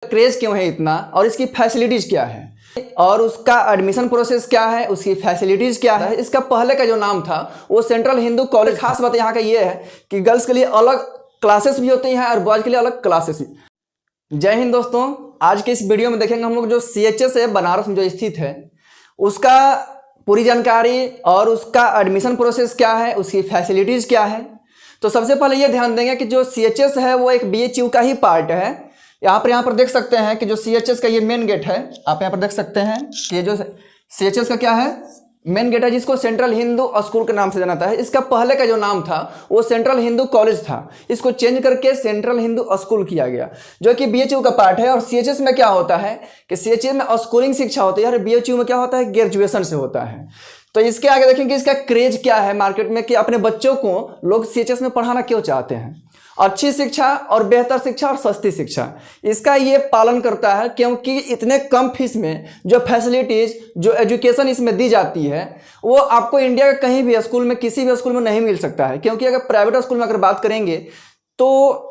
Craze क्यों है इतना और इसकी फैसिलिटीज़ क्या है और उसका एडमिशन प्रोसेस क्या है, उसकी फैसिलिटीज़ क्या है। इसका पहले का जो नाम था वो सेंट्रल हिंदू कॉलेज। खास बात यहाँ का ये है कि गर्ल्स के लिए अलग क्लासेस भी होती हैं और बॉयज़ के लिए अलग क्लासेस भी। जय हिंद दोस्तों, आज के इस वीडियो में देखेंगे हम लोग जो CHS है बनारस में जो स्थित है उसका पूरी जानकारी और उसका एडमिशन प्रोसेस क्या है, उसकी फैसिलिटीज़ क्या है। तो सबसे पहले ये ध्यान देंगे कि जो CHS है वो एक BHU का ही पार्ट है। यहाँ पर देख सकते हैं कि जो CHS का ये मेन गेट है, आप यहाँ पर देख सकते हैं कि ये जो CHS का क्या है मेन गेट है, जिसको सेंट्रल हिंदू स्कूल के नाम से जाना जाता है। इसका पहले का जो नाम था वो सेंट्रल हिंदू कॉलेज था, इसको चेंज करके सेंट्रल हिंदू स्कूल किया गया जो कि BHU का पार्ट है। और CHS में क्या होता है कि CHS में स्कूलिंग शिक्षा होती है और BHU में क्या होता है ग्रेजुएशन से होता है। तो इसके आगे देखेंगे इसका क्रेज क्या है मार्केट में कि अपने बच्चों को लोग CHS में पढ़ाना क्यों चाहते हैं। अच्छी शिक्षा और बेहतर शिक्षा और सस्ती शिक्षा, इसका ये पालन करता है क्योंकि इतने कम फीस में जो फैसिलिटीज़ जो एजुकेशन इसमें दी जाती है वो आपको इंडिया के कहीं भी स्कूल में किसी भी स्कूल में नहीं मिल सकता है। क्योंकि अगर प्राइवेट स्कूल में अगर बात करेंगे तो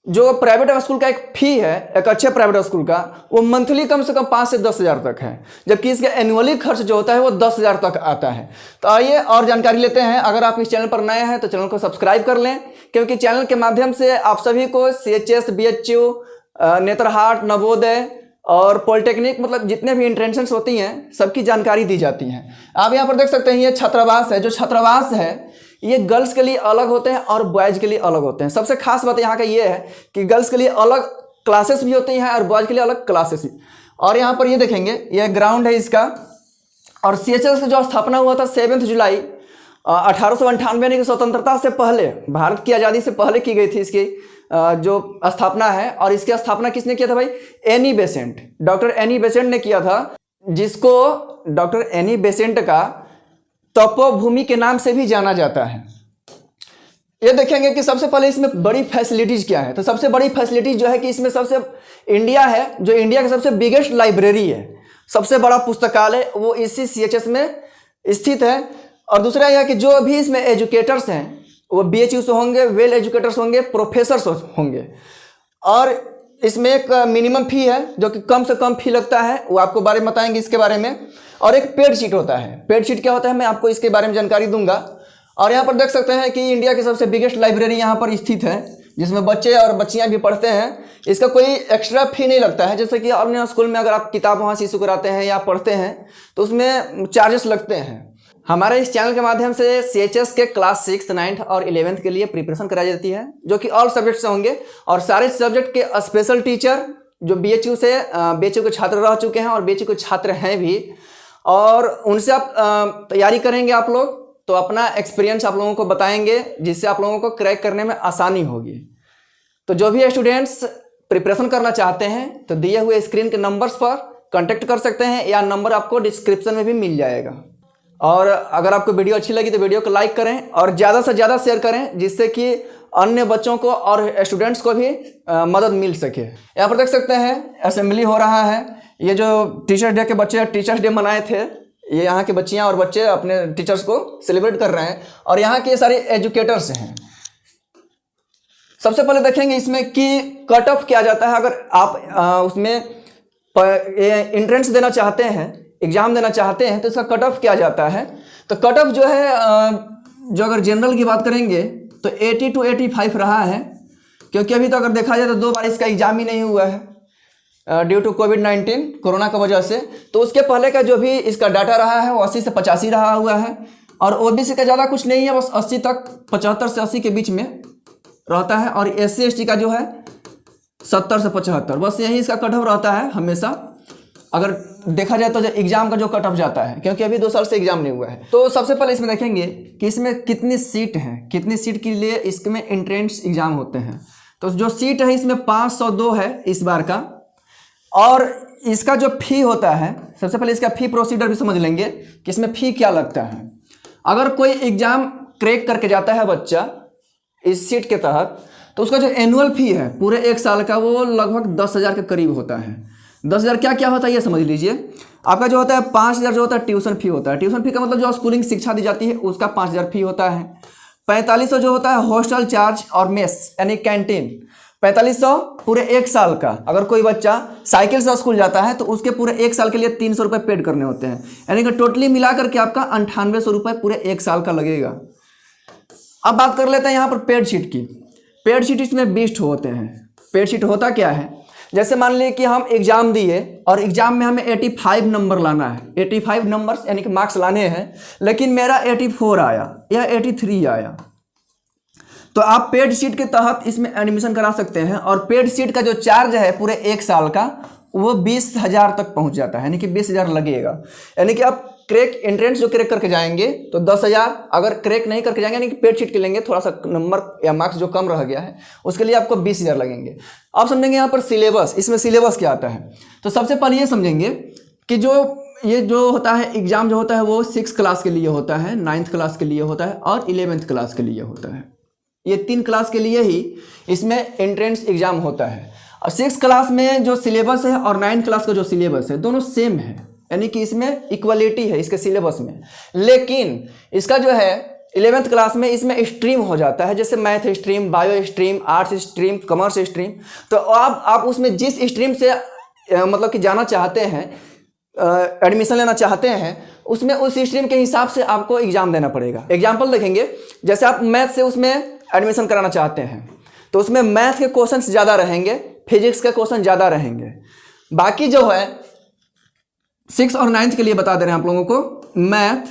जो प्राइवेट स्कूल का एक फ़ी है, एक अच्छे प्राइवेट स्कूल का, वो मंथली कम से कम 5 से 10 हज़ार तक है, जबकि इसका एनुअली खर्च जो होता है वो 10 हज़ार तक आता है। तो आइए और जानकारी लेते हैं। अगर आप इस चैनल पर नए हैं तो चैनल को सब्सक्राइब कर लें, क्योंकि चैनल के माध्यम से आप सभी को CHS, BHU, नेतरहाट, नवोदय और पॉलिटेक्निक मतलब जितने भी इंट्रेंसेस होती हैं सबकी जानकारी दी जाती हैं। आप यहाँ पर देख सकते हैं ये छात्रावास है। जो छात्रावास है ये गर्ल्स के लिए अलग होते हैं और बॉयज़ के लिए अलग होते हैं। सबसे खास बात यहाँ का ये है कि गर्ल्स के लिए अलग क्लासेस भी होती हैं और बॉयज़ के लिए अलग क्लासेस भी। और यहाँ पर ये देखेंगे ये ग्राउंड है इसका। और CHS का जो स्थापना हुआ था 7 जुलाई 1898 यानी कि स्वतंत्रता से पहले, भारत की आज़ादी से पहले की गई थी इसकी जो स्थापना है। और इसकी स्थापना किसने किया था भाई? Annie Besant, doctor Annie Besant ने किया था, जिसको डॉक्टर एनी बेसेंट का तपोभूमि के नाम से भी जाना जाता है। ये देखेंगे कि सबसे पहले इसमें बड़ी फैसिलिटीज़ क्या है। तो सबसे बड़ी फैसिलिटीज़ जो है कि इसमें सबसे इंडिया है, जो इंडिया का सबसे बिगेस्ट लाइब्रेरी है, सबसे बड़ा पुस्तकालय वो इसी CHS में स्थित है। और दूसरा यह कि जो भी इसमें एजुकेटर्स हैं वो BHU से होंगे, वेल एजुकेटर्स होंगे, प्रोफेसर्स होंगे। और इसमें एक मिनिमम फ़ी है जो कि कम से कम फ़ी लगता है, वो आपको बारे में बताएंगे इसके बारे में। और एक पेड शीट होता है। पेड शीट क्या होता है मैं आपको इसके बारे में जानकारी दूंगा। और यहाँ पर देख सकते हैं कि इंडिया की सबसे बिगेस्ट लाइब्रेरी यहाँ पर स्थित है, जिसमें बच्चे और बच्चियाँ भी पढ़ते हैं। इसका कोई एक्स्ट्रा फ़ी नहीं लगता है, जैसे कि अन्य स्कूल में अगर आप किताब वहाँ से इशू कराते हैं या पढ़ते हैं तो उसमें चार्जेस लगते हैं। हमारे इस चैनल के माध्यम से CHS के क्लास 6, 9th और 11th के लिए प्रिपरेशन कराई जाती है, जो कि ऑल सब्जेक्ट से होंगे। और सारे सब्जेक्ट के स्पेशल टीचर जो BHU के छात्र रह चुके हैं और BHU के छात्र हैं भी, और उनसे आप तैयारी करेंगे आप लोग तो अपना एक्सपीरियंस आप लोगों को बताएंगे, जिससे आप लोगों को क्रैक करने में आसानी होगी। तो जो भी स्टूडेंट्स प्रिपरेशन करना चाहते हैं तो दिए हुए स्क्रीन के नंबर्स पर कांटेक्ट कर सकते हैं, या नंबर आपको डिस्क्रिप्शन में भी मिल जाएगा। और अगर आपको वीडियो अच्छी लगी तो वीडियो को लाइक करें और ज़्यादा से ज़्यादा शेयर करें, जिससे कि अन्य बच्चों को और स्टूडेंट्स को भी मदद मिल सके। यहाँ पर देख सकते हैं असेंबली हो रहा है। ये जो टीचर्स डे के बच्चे टीचर्स डे मनाए थे, ये यहाँ के बच्चियाँ और बच्चे अपने टीचर्स को सेलिब्रेट कर रहे हैं। और यहाँ के सारे एजुकेटर्स हैं। सबसे पहले देखेंगे इसमें कि कट ऑफ किया जाता है। अगर आप उसमें एंट्रेंस देना चाहते हैं, एग्ज़ाम देना चाहते हैं तो इसका कट ऑफ किया जाता है। तो कट ऑफ जो है जो अगर जनरल की बात करेंगे तो 80 to 85 रहा है, क्योंकि अभी तो अगर देखा जाए तो 2 बार इसका एग्ज़ाम ही नहीं हुआ है ड्यू टू COVID-19 कोरोना की वजह से। तो उसके पहले का जो भी इसका डाटा रहा है वो 80 से 85 रहा हुआ है। और OBC का ज़्यादा कुछ नहीं है, बस 80 तक, 75 से 80 के बीच में रहता है। और SC ST का जो है 70 से 75, बस यही इसका कट ऑफ रहता है हमेशा। अगर देखा जाए तो एग्ज़ाम का जो कट ऑफ जाता है, क्योंकि अभी 2 साल से एग्ज़ाम नहीं हुआ है। तो सबसे पहले इसमें देखेंगे कि इसमें कितनी सीट हैं, कितनी सीट के लिए इसमें एंट्रेंस एग्ज़ाम होते हैं। तो जो सीट है इसमें 502 है इस बार का। और इसका जो फ़ी होता है, सबसे पहले इसका फ़ी प्रोसीजर भी समझ लेंगे कि इसमें फ़ी क्या लगता है। अगर कोई एग्ज़ाम क्रैक करके जाता है बच्चा इस सीट के तहत, तो उसका जो एनुअल फ़ी है पूरे 1 साल का वो लगभग 10 हज़ार के करीब होता है। 10 हज़ार क्या क्या होता है ये समझ लीजिए। आपका जो होता है 5 हज़ार जो होता है ट्यूशन फ़ी होता है। ट्यूशन फ़ी का मतलब जो स्कूलिंग शिक्षा दी जाती है उसका 5 हज़ार फ़ी होता है। 4500 जो होता है हॉस्टल चार्ज और मेस यानी कैंटीन, 4500 पूरे एक साल का। अगर कोई बच्चा साइकिल से स्कूल जाता है तो उसके पूरे एक साल के लिए 300 रुपये पेड करने होते हैं, यानी कि टोटली मिला करके आपका 9800 रुपये पूरे एक साल का लगेगा। अब बात कर लेते हैं यहाँ पर पेड शीट की। पेड शीट इसमें 20 होते हैं। पेड शीट होता क्या है, जैसे मान लीजिए कि हम एग्जाम दिए और एग्जाम में हमें 85 नंबर लाना है, 85 नंबर्स यानी कि मार्क्स लाने हैं, लेकिन मेरा 84 आया या 83 आया, तो आप पेड सीट के तहत इसमें एडमिशन करा सकते हैं। और पेड सीट का जो चार्ज है पूरे एक साल का वो 20,000 तक पहुंच जाता है, यानी कि 20,000 लगेगा। यानी कि आप क्रैक एंट्रेंस जो क्रैक करके जाएंगे तो 10,000, अगर क्रैक नहीं करके जाएंगे यानी कि पेड सीट के लेंगे, थोड़ा सा नंबर या मार्क्स जो कम रह गया है उसके लिए आपको 20,000 लगेंगे। आप समझेंगे यहाँ पर सिलेबस, इसमें सिलेबस क्या आता है। तो सबसे पहले ये समझेंगे कि ये जो होता है एग्जाम जो होता है वो 6 क्लास के लिए होता है, 9th क्लास के लिए होता है और 11th क्लास के लिए होता है। ये 3 क्लास के लिए ही इसमें एंट्रेंस एग्जाम होता है। और 6 क्लास में जो सिलेबस है और 9th क्लास का जो सिलेबस है दोनों सेम है, यानी कि इसमें इक्वलिटी है इसके सिलेबस में। लेकिन इसका जो है 11th क्लास में इसमें स्ट्रीम हो जाता है, जैसे math stream, bio stream, arts stream, commerce stream. तो आप उसमें जिस स्ट्रीम से मतलब कि जाना चाहते हैं, एडमिशन लेना चाहते हैं, उसमें उस स्ट्रीम के हिसाब से आपको एग्जाम देना पड़ेगा। एग्जाम्पल देखेंगे, जैसे आप मैथ से उसमें एडमिशन कराना चाहते हैं तो उसमें मैथ के क्वेश्चन ज़्यादा रहेंगे, फिजिक्स के क्वेश्चन ज़्यादा रहेंगे। बाकी जो है 6 और 9th के लिए बता दे रहे हैं आप लोगों को, मैथ,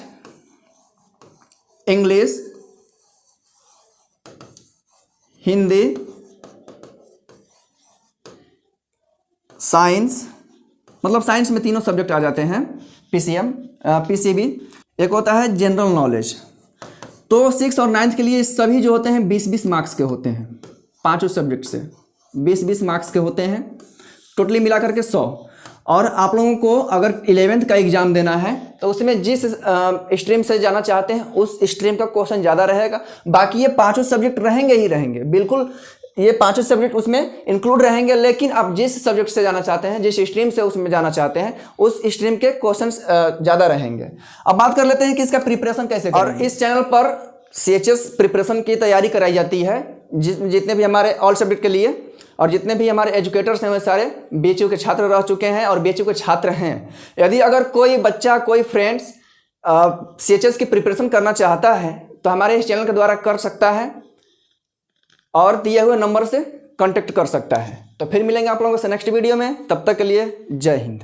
इंग्लिश, हिंदी, साइंस, मतलब साइंस में तीनों सब्जेक्ट आ जाते हैं, पीसीएम, पीसीबी, एक होता है जनरल नॉलेज। तो 6 और 9th के लिए सभी जो होते हैं 20-20 मार्क्स के होते हैं, पांचों सब्जेक्ट से 20-20 मार्क्स के होते हैं, टोटली मिला करके 100। और आप लोगों को अगर 11th का एग्जाम देना है तो उसमें जिस स्ट्रीम से जाना चाहते हैं उस स्ट्रीम का क्वेश्चन ज़्यादा रहेगा। बाकी ये पांचों सब्जेक्ट रहेंगे ही रहेंगे, बिल्कुल ये पांचों सब्जेक्ट उसमें इंक्लूड रहेंगे। लेकिन आप जिस सब्जेक्ट से जाना चाहते हैं, जिस स्ट्रीम से उसमें जाना चाहते हैं, उस स्ट्रीम के क्वेश्चंस ज़्यादा रहेंगे। अब बात कर लेते हैं कि इसका प्रिपरेशन कैसे करें। और इस चैनल पर सीएचएस प्रिपरेशन की तैयारी कराई जाती है, जितने भी हमारे ऑल सब्जेक्ट के लिए, और जितने भी हमारे एजुकेटर्स हैं वे सारे बीएचयू के छात्र रह चुके हैं और बीएचयू के छात्र हैं। यदि अगर कोई बच्चा, कोई फ्रेंड्स सीएचएस की प्रिपरेशन करना चाहता है तो हमारे इस चैनल के द्वारा कर सकता है और दिए हुए नंबर से कांटेक्ट कर सकता है। तो फिर मिलेंगे आप लोगों से नेक्स्ट वीडियो में, तब तक के लिए जय हिंद।